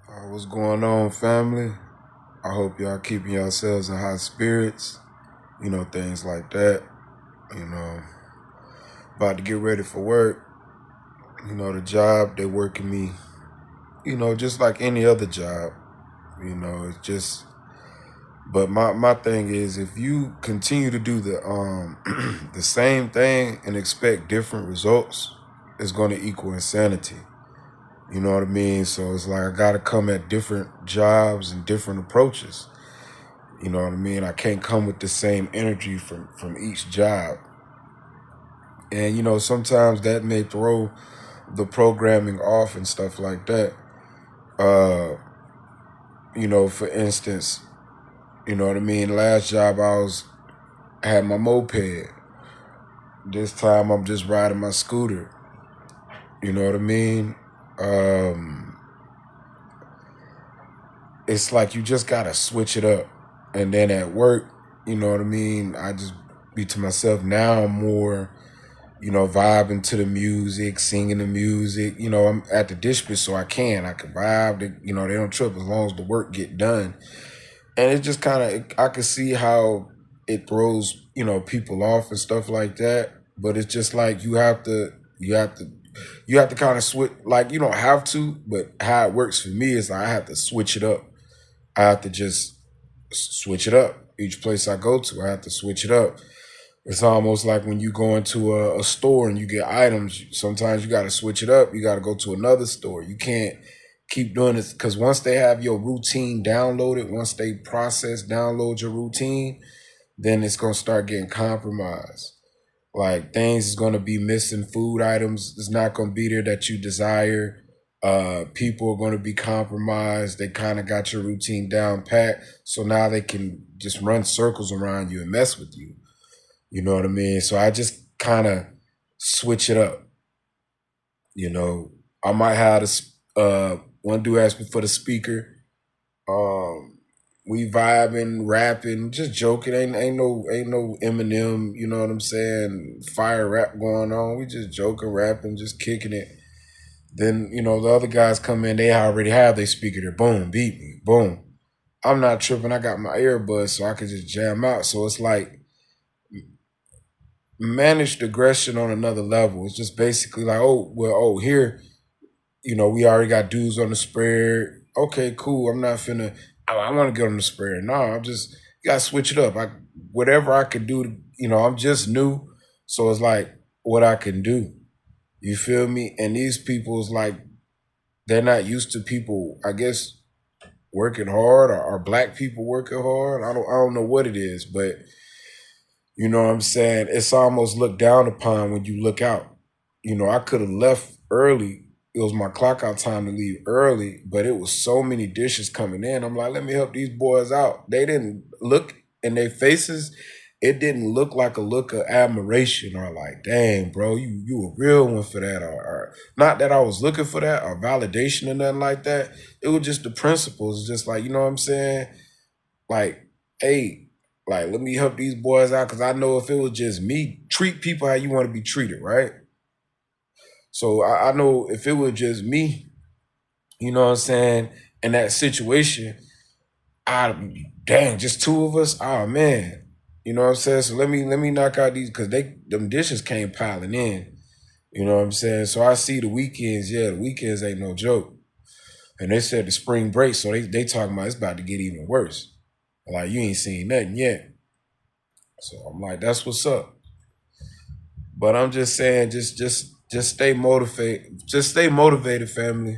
What's going on, family? I hope y'all keeping yourselves in high spirits. Things like that. You know, about to get ready for work. The job they're working me. Just like any other job. It's just. But my thing is, if you continue to do the the same thing and expect different results, it's going to equal insanity. You know what I mean? So it's like I got to come at different jobs and different approaches. You know what I mean? I can't come with the same energy from each job. And sometimes that may throw the programming off and stuff like that. Uh, for instance, you know what I mean? Last job I had my moped. This time I'm just riding my scooter. You know what I mean? Um, it's like you just gotta switch it up. And then at work, you know what I mean? I just be to myself now I'm more vibing to the music, singing the music. I'm at the district, so I can vibe. They don't trip as long as the work get done. And it just kind of, I can see how it throws, people off and stuff like that. But it's just like you have to kind of switch. Like you don't have to, but how it works for me is I have to switch it up. I have to just switch it up. Each place I go to, I have to switch it up. It's almost like when you go into a store and you get items, sometimes you got to switch it up. You got to go to another store. You can't keep doing this because once they have your routine downloaded, once they download your routine, then it's going to start getting compromised. Like things is going to be missing, food items is not going to be there that you desire. People are going to be compromised. They kind of got your routine down pat. So now they can just run circles around you and mess with you. You know what I mean? So I just kind of switch it up. You know, I might have this. One dude asked me for the speaker. Um, we vibing, rapping, just joking. Ain't no Eminem. You know what I'm saying? Fire rap going on. We just joking, rapping, just kicking it. Then the other guys come in. They already have their speaker. There, boom, beat me, boom. I'm not tripping. I got my earbuds, so I can just jam out. So it's like managed aggression on another level. It's just basically like, here, we already got dudes on the spread. Okay, cool. I'm not finna. I want to get on the spread. No, I'm just gotta switch it up. Whatever I could do. I'm just new, so it's like what I can do. You feel me? And these people is like they're not used to people. I guess working hard or black people working hard. I don't know what it is, but you know what I'm saying? It's almost looked down upon when you look out. I could have left early. It was my clock out time to leave early, but it was so many dishes coming in. I'm like, let me help these boys out. They didn't look in their faces. It didn't look like a look of admiration or like, dang, bro, you a real one for that. Or not that I was looking for that or validation or nothing like that. It was just the principles. It's just like, you know what I'm saying? Like, hey, like let me help these boys out because I know if it was just me, treat people how you want to be treated, right? So I know if it was just me, you know what I'm saying, in that situation, I dang, just two of us, oh man. You know what I'm saying? So let me knock out these because them dishes came piling in. You know what I'm saying? So I see the weekends, yeah, the weekends ain't no joke. And they said the spring break, so they talking about it's about to get even worse. Like you ain't seen nothing yet. So I'm like, that's what's up. But I'm just saying, just stay motivated. Just stay motivated, family,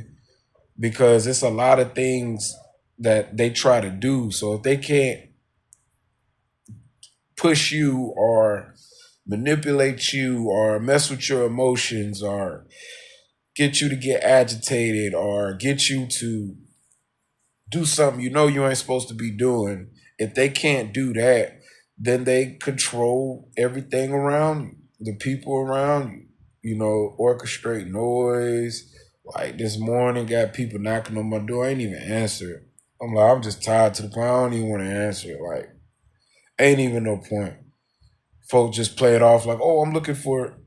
because it's a lot of things that they try to do. So if they can't push you or manipulate you or mess with your emotions or get you to get agitated or get you to do something you ain't supposed to be doing, if they can't do that, then they control everything around you, the people around you, orchestrate noise. Like this morning, got people knocking on my door. I ain't even answer it. I'm like, I'm just tired to the point. I don't even want to answer it. Like, ain't even no point. Folks just play it off like, oh, I'm looking for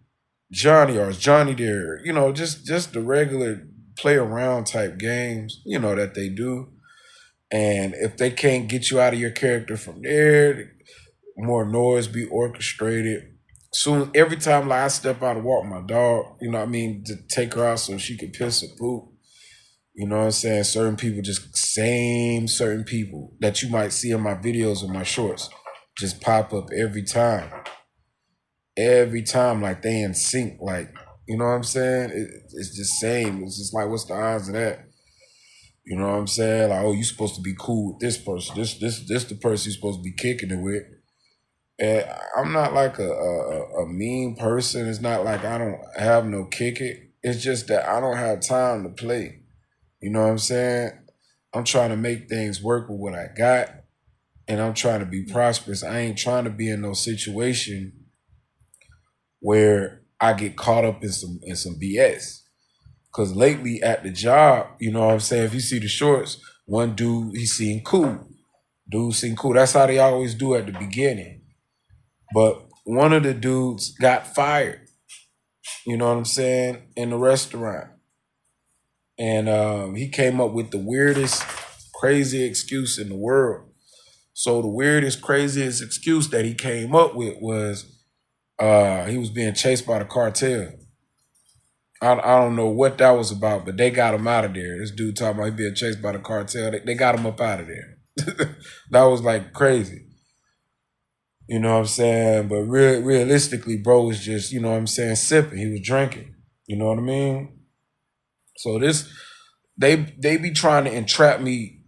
Johnny or is Johnny there? Just the regular. play around type games, you know, that they do. And if they can't get you out of your character from there, more noise be orchestrated. Soon, every time like I step out to walk my dog, you know what I mean, to take her out so she could piss or poop, you know what I'm saying? Certain people, just certain people that you might see in my videos or my shorts just pop up every time. Every time, like they in sync, like, you know what I'm saying? It's just same. It's just like, what's the odds of that? You know what I'm saying? Like, oh, you supposed to be cool with this person. This the person you're supposed to be kicking it with. And I'm not like a mean person. It's not like I don't have no kick it. It's just that I don't have time to play. You know what I'm saying? I'm trying to make things work with what I got, and I'm trying to be prosperous. I ain't trying to be in no situation where I get caught up in some BS. Cause lately at the job, you know what I'm saying? If you see the shorts, one dude, he seemed cool. Dude seemed cool. That's how they always do at the beginning. But one of the dudes got fired, you know what I'm saying, in the restaurant. And he came up with the weirdest, crazy excuse in the world. So the weirdest, craziest excuse that he came up with was he was being chased by the cartel. I don't know what that was about, but they got him out of there. This dude talking about he being chased by the cartel. They got him up out of there. That was like crazy. You know what I'm saying? But realistically, bro was just, you know what I'm saying, sipping. He was drinking. You know what I mean? So they be trying to entrap me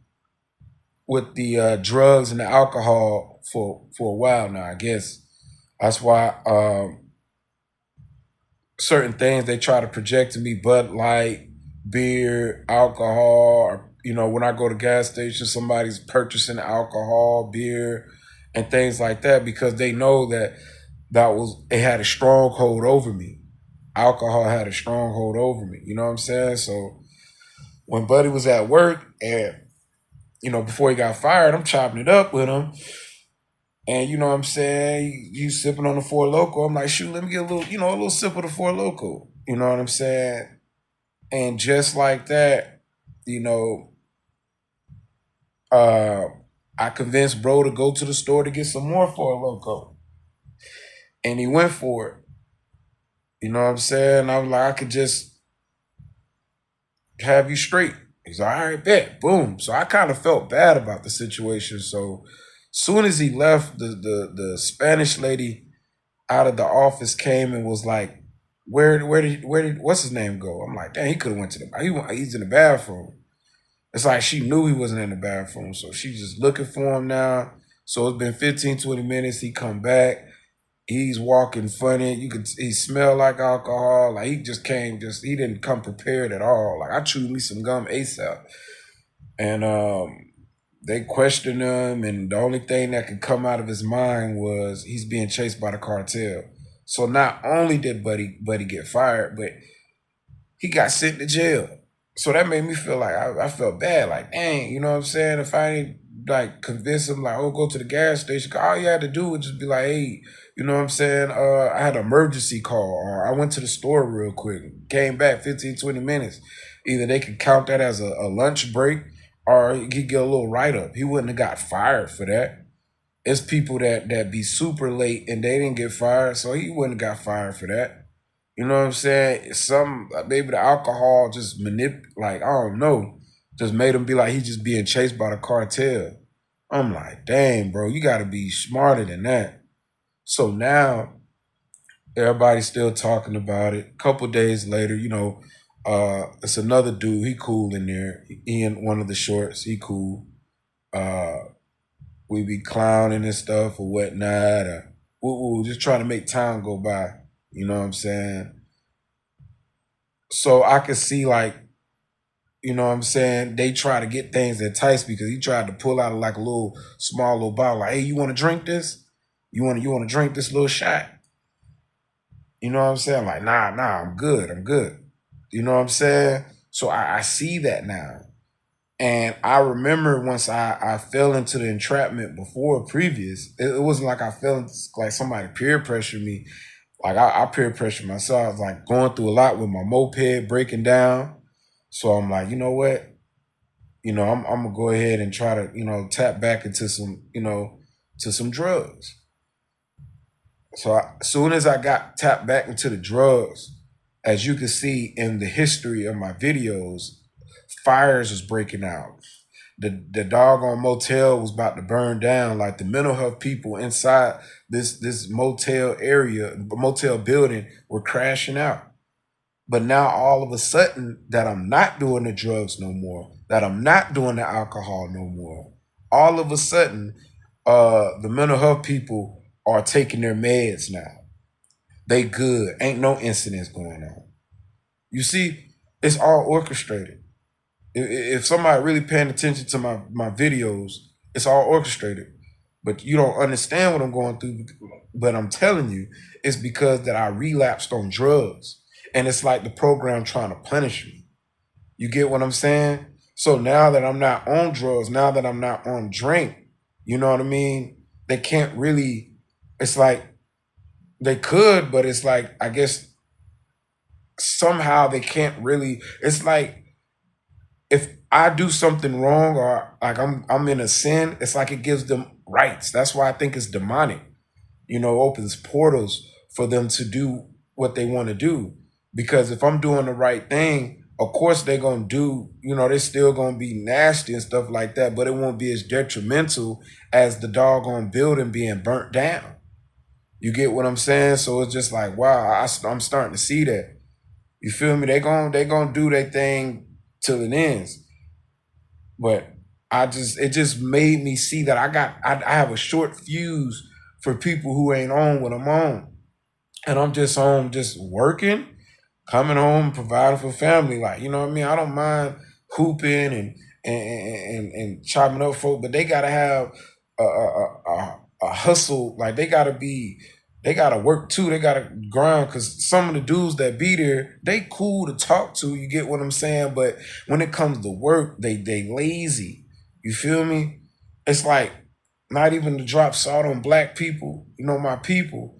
with the drugs and the alcohol for a while now, I guess. That's why certain things they try to project to me, Bud Light, beer, alcohol, or, you know, when I go to gas stations, somebody's purchasing alcohol, beer, and things like that because they know that it had a stronghold over me. Alcohol had a stronghold over me. You know what I'm saying? So when Buddy was at work and, you know, before he got fired, I'm chopping it up with him. And you know what I'm saying? You sipping on the Four Loko. I'm like, shoot, let me get a little sip of the Four Loko. You know what I'm saying? And just like that, you know, I convinced bro to go to the store to get some more Four Loko. And he went for it. You know what I'm saying? I was like, I could just have you straight. He's like, all right, bet. Boom. So I kind of felt bad about the situation. So soon as he left, the Spanish lady out of the office came and was like, where did what's his name go? I'm like, damn, he could have went to he's in the bathroom. It's like she knew he wasn't in the bathroom, so she's just looking for him now. So it's been 15, 20 minutes. He come back. He's walking funny. He smelled like alcohol. Like he didn't come prepared at all. Like I chewed me some gum ASAP. And they questioned him, and the only thing that could come out of his mind was he's being chased by the cartel. So not only did Buddy get fired, but he got sent to jail. So that made me feel like I felt bad. Like, dang, you know what I'm saying? If I ain't like convince him, like, oh, go to the gas station, all you had to do was just be like, hey, you know what I'm saying? I had an emergency call, or I went to the store real quick, came back 15, 20 minutes. Either they could count that as a lunch break, or he get a little write-up. He wouldn't have got fired for that. It's people that be super late and they didn't get fired, so he wouldn't have got fired for that. You know what I'm saying? Maybe the alcohol just like, I don't know, just made him be like he just being chased by the cartel. I'm like, dang, bro, you got to be smarter than that. So now everybody's still talking about it. A couple days later, you know, it's another dude. He cool in there. He in one of the shorts. He cool. We be clowning and stuff or whatnot. We just trying to make time go by. You know what I'm saying? So I could see, like, you know what I'm saying, they try to get things enticed because he tried to pull out like a small little bottle. Like, hey, you want to drink this? You want to drink this little shot? You know what I'm saying? Like, nah, I'm good. You know what I'm saying? So I see that now. And I remember once I fell into the entrapment before previous, it wasn't like I felt like somebody peer pressured me. Like I peer pressured myself. I was like going through a lot with my moped breaking down. So I'm like, you know what? I'm gonna go ahead and try to, tap back into some, to some drugs. So as soon as I got tapped back into the drugs, as you can see in the history of my videos, fires was breaking out. The doggone motel was about to burn down. Like the mental health people inside this motel building were crashing out. But now all of a sudden that I'm not doing the drugs no more, that I'm not doing the alcohol no more, all of a sudden, the mental health people are taking their meds now. They good. Ain't no incidents going on. You see, it's all orchestrated. If somebody really paying attention to my videos, it's all orchestrated. But you don't understand what I'm going through. But I'm telling you, it's because that I relapsed on drugs. And it's like the program trying to punish me. You get what I'm saying? So now that I'm not on drugs, now that I'm not on drink, you know what I mean? They can't really, it's like they could, but it's like, I guess somehow they can't really, it's like if I do something wrong or like I'm in a sin, it's like it gives them rights. That's why I think it's demonic. Opens portals for them to do what they want to do. Because if I'm doing the right thing, of course they're gonna do, they're still gonna be nasty and stuff like that, but it won't be as detrimental as the doggone building being burnt down. You get what I'm saying? So it's just like, wow, I'm starting to see that. You feel me? They gonna do their thing till it ends. But it just made me see that I have a short fuse for people who ain't on what I'm on. And I'm just home just working, coming home, providing for family. Like, you know what I mean? I don't mind hooping and chopping up folk, but they gotta have a hustle. Like they gotta work too. They gotta grind because some of the dudes that be there, they cool to talk to. You get what I'm saying? But when it comes to work, they lazy. You feel me? It's like not even to drop salt on black people. My people.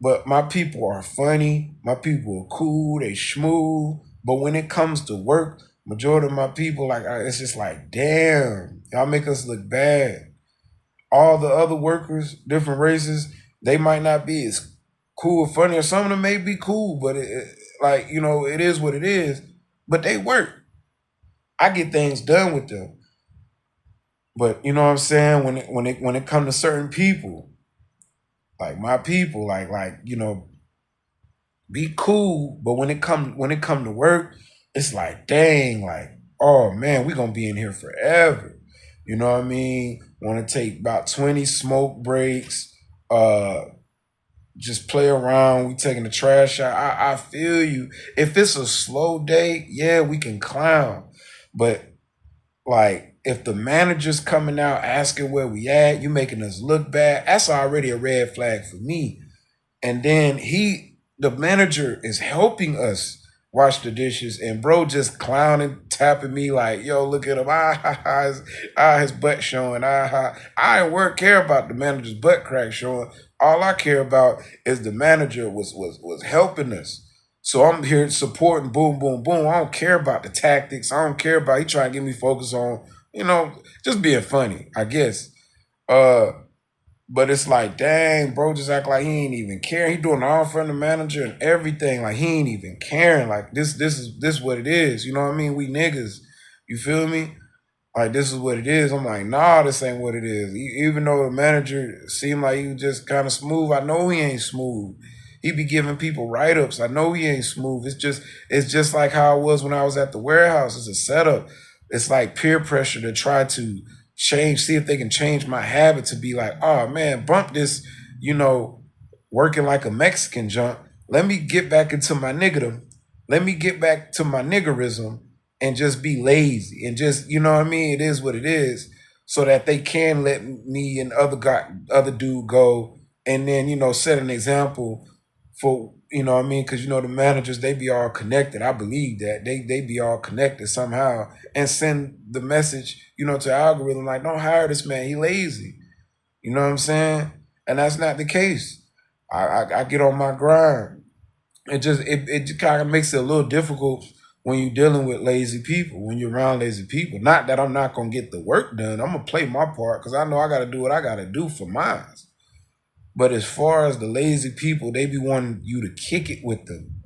But my people are funny. My people are cool. They smooth. But when it comes to work, majority of my people, like, it's just like, damn, y'all make us look bad. All the other workers, different races, they might not be as cool or funny, or some of them may be cool, but it is what it is. But they work. I get things done with them. But you know what I'm saying? When it comes to certain people, like my people, be cool, but when it come to work, it's like, dang, like, oh man, we gonna be in here forever. You know what I mean? Want to take about 20 smoke breaks, just play around. We taking the trash out. I feel you. If it's a slow day, yeah, we can clown. But like, if the manager's coming out asking where we at, you making us look bad, that's already a red flag for me. And then the manager is helping us wash the dishes, and bro just clowning, tapping me like, yo, look at him, his butt showing, I don't care about the manager's butt crack showing. All I care about is the manager was helping us. So I'm here supporting, boom, boom, boom. I don't care about the tactics. I don't care about he trying to get me focused on, just being funny, I guess. But it's like, dang, bro, just act like he ain't even caring. He doing all for the manager and everything. Like, he ain't even caring. Like, this is what it is. You know what I mean? We niggas. You feel me? Like, this is what it is. I'm like, nah, this ain't what it is. Even though the manager seemed like he was just kind of smooth, I know he ain't smooth. He be giving people write-ups. I know he ain't smooth. It's just like how it was when I was at the warehouse. It's a setup. It's like peer pressure to try to see if they can change my habit to be like, oh man, bump this, working like a Mexican junk. Let me get back into my niggerdom. Let me get back to my niggerism and just be lazy and just, you know what I mean? It is what it is, so that they can let me and other dude go, and then, set an example for, you know what I mean? Because, the managers, they be all connected. I believe that they be all connected somehow and send the message, to the algorithm, like, don't hire this man. He lazy. You know what I'm saying? And that's not the case. I get on my grind. It kind of makes it a little difficult when you're dealing with lazy people, when you're around lazy people. Not that I'm not gonna get the work done. I'm gonna play my part because I know I gotta do what I gotta do for mine. But as far as the lazy people, they be wanting you to kick it with them.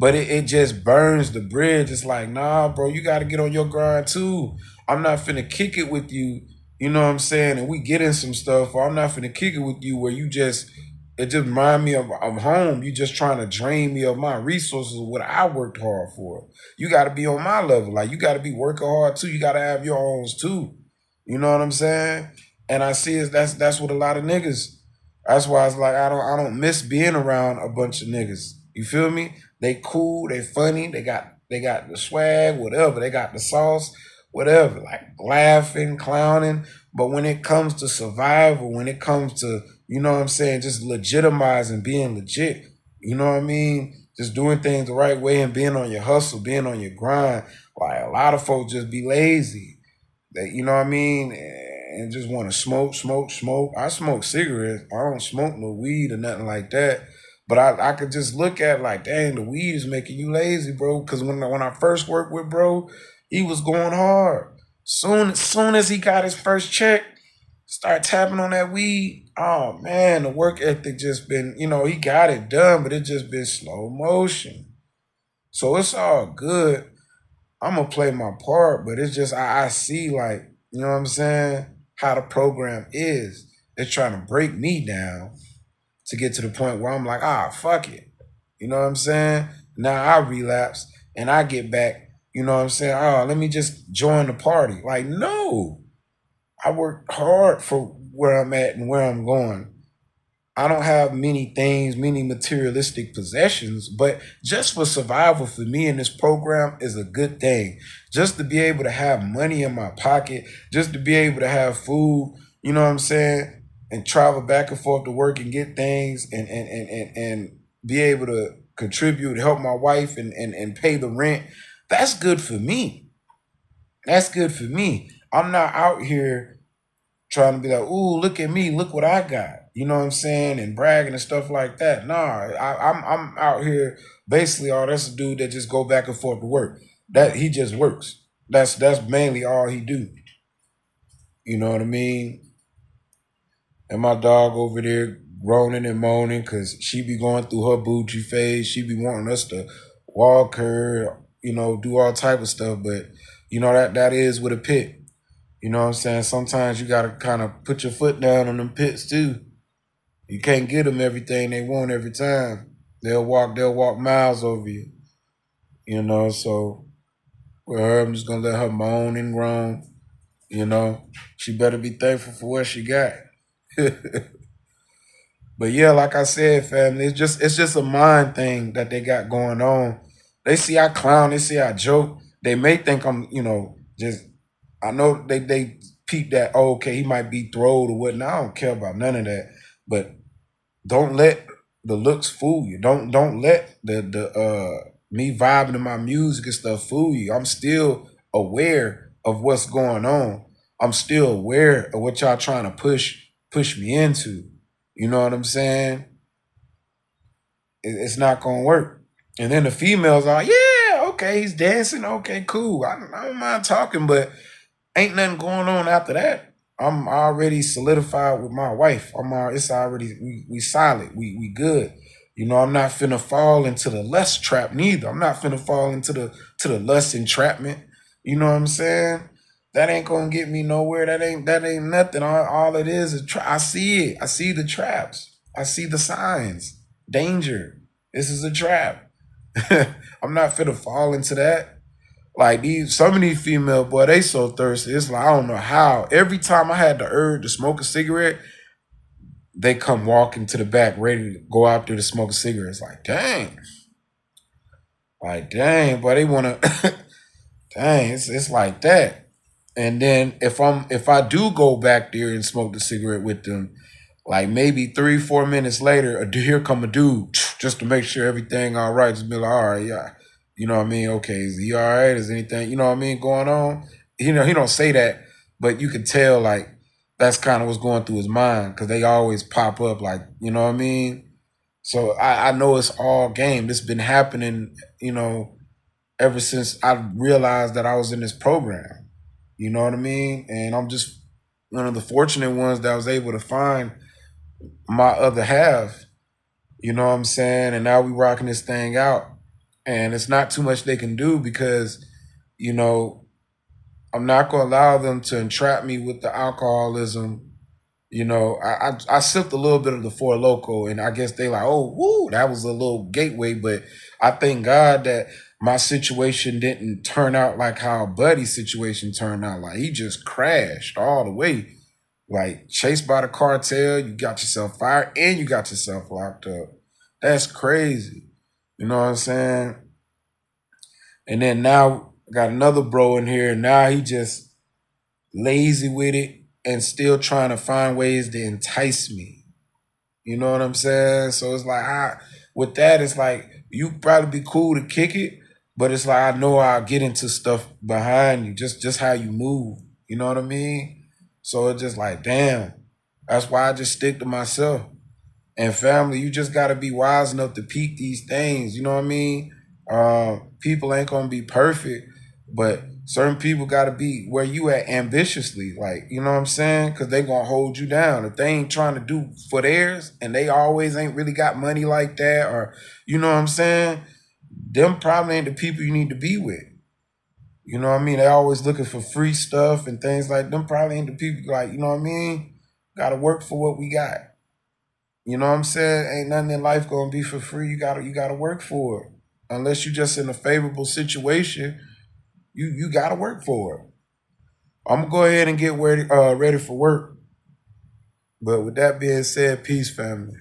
But it just burns the bridge. It's like, nah, bro, you got to get on your grind too. I'm not finna kick it with you, you know what I'm saying? And we get in some stuff, or I'm not finna kick it with you where it just remind me of home. You just trying to drain me of my resources, what I worked hard for. You got to be on my level. Like, you got to be working hard too. You got to have your owns too. You know what I'm saying? And I see that's what a lot of niggas. That's why it's like I don't miss being around a bunch of niggas. You feel me? They cool, they funny, they got the swag, whatever. They got the sauce, whatever. Like laughing, clowning. But when it comes to survival, when it comes to, you know what I'm saying, just legitimizing, being legit, you know what I mean? Just doing things the right way and being on your hustle, being on your grind. Like a lot of folks just be lazy. They, you know what I mean? And just want to smoke, smoke, smoke. I smoke cigarettes. I don't smoke no weed or nothing like that. But I could just look at like, dang, the weed is making you lazy, bro. Because when I first worked with bro, he was going hard. Soon as he got his first check, start tapping on that weed. Oh man, the work ethic just been, he got it done, but it just been slow motion. So it's all good. I'm gonna play my part, but it's just I see like, you know what I'm saying, how the program is. It's trying to break me down to get to the point where I'm like, fuck it. You know what I'm saying? Now I relapse and I get back, you know what I'm saying? Let me just join the party. Like, no. I worked hard for where I'm at and where I'm going. I don't have many things, many materialistic possessions, but just for survival for me in this program is a good thing. Just to be able to have money in my pocket, just to be able to have food, you know what I'm saying? And travel back and forth to work and get things and be able to contribute, help my wife and pay the rent. That's good for me. That's good for me. I'm not out here trying to be like, ooh, look at me, look what I got. You know what I'm saying? And bragging and stuff like that. Nah, I'm out here basically that's a dude that just go back and forth to work. That he just works. That's mainly all he do. You know what I mean? And my dog over there groaning and moaning because she be going through her bougie phase. She be wanting us to walk her, do all type of stuff. But that is with a pit. You know what I'm saying? Sometimes you gotta kind of put your foot down on them pits too. You can't get them everything they want every time. They'll walk miles over you. So with her, I'm just gonna let her moan and groan. She better be thankful for what she got. But yeah, like I said, family, it's just a mind thing that they got going on. They see I clown, they see I joke. They may think I'm, just I know they peep that, okay, he might be throwed or whatnot. I don't care about none of that. But don't let the looks fool you. Don't let the me vibing to my music and stuff fool you. I'm still aware of what's going on. I'm still aware of what y'all trying to push me into. You know what I'm saying? It's not gonna work. And then the females are, yeah, okay, he's dancing, okay, cool. I don't mind talking, but ain't nothing going on after that. I'm already solidified with my wife. It's already we solid. We good. I'm not finna fall into the lust trap neither. I'm not finna fall into the lust entrapment. You know what I'm saying? That ain't gonna get me nowhere. That ain't nothing. All it is I see it. I see the traps. I see the signs. Danger. This is a trap. I'm not finna fall into that. Like some of these female boy, they so thirsty. It's like I don't know how. Every time I had the urge to smoke a cigarette, they come walking to the back, ready to go out there to smoke a cigarette. It's like dang, but they wanna, dang. It's like that. And then if I do go back there and smoke the cigarette with them, like maybe 3-4 minutes later, here come a dude just to make sure everything all right. Just be like, all right, yeah. You know what I mean? Okay, is he all right? Is anything, you know what I mean, going on? He don't say that, but you can tell like that's kind of what's going through his mind because they always pop up like, you know what I mean? So I know it's all game. This been happening, ever since I realized that I was in this program. You know what I mean? And I'm just one of the fortunate ones that was able to find my other half. You know what I'm saying? And now we rocking this thing out. And it's not too much they can do because, you know, I'm not gonna allow them to entrap me with the alcoholism. You know, I sipped a little bit of the Four Loco, and I guess they like, oh, woo, that was a little gateway. But I thank God that my situation didn't turn out like how Buddy's situation turned out. Like he just crashed all the way. Like chased by the cartel, you got yourself fired and you got yourself locked up. That's crazy. You know what I'm saying? And then now got another bro in here, and now he just lazy with it and still trying to find ways to entice me. You know what I'm saying? So it's like with that, it's like you probably be cool to kick it, but it's like I know I'll get into stuff behind you, just how you move. You know what I mean? So it's just like, damn. That's why I just stick to myself. And family, you just gotta be wise enough to peep these things. You know what I mean? People ain't gonna be perfect, but certain people gotta be where you at ambitiously. Like, you know what I'm saying? Cause they gonna hold you down. If they ain't trying to do for theirs and they always ain't really got money like that, or you know what I'm saying? Them probably ain't the people you need to be with. You know what I mean? They always looking for free stuff and things like them probably ain't the people like, you know what I mean? Gotta work for what we got. You know what I'm saying? Ain't nothing in life gonna be for free. You gotta work for it. Unless you just in a favorable situation, you gotta work for it. I'm gonna go ahead and get ready for work. But with that being said, peace, family.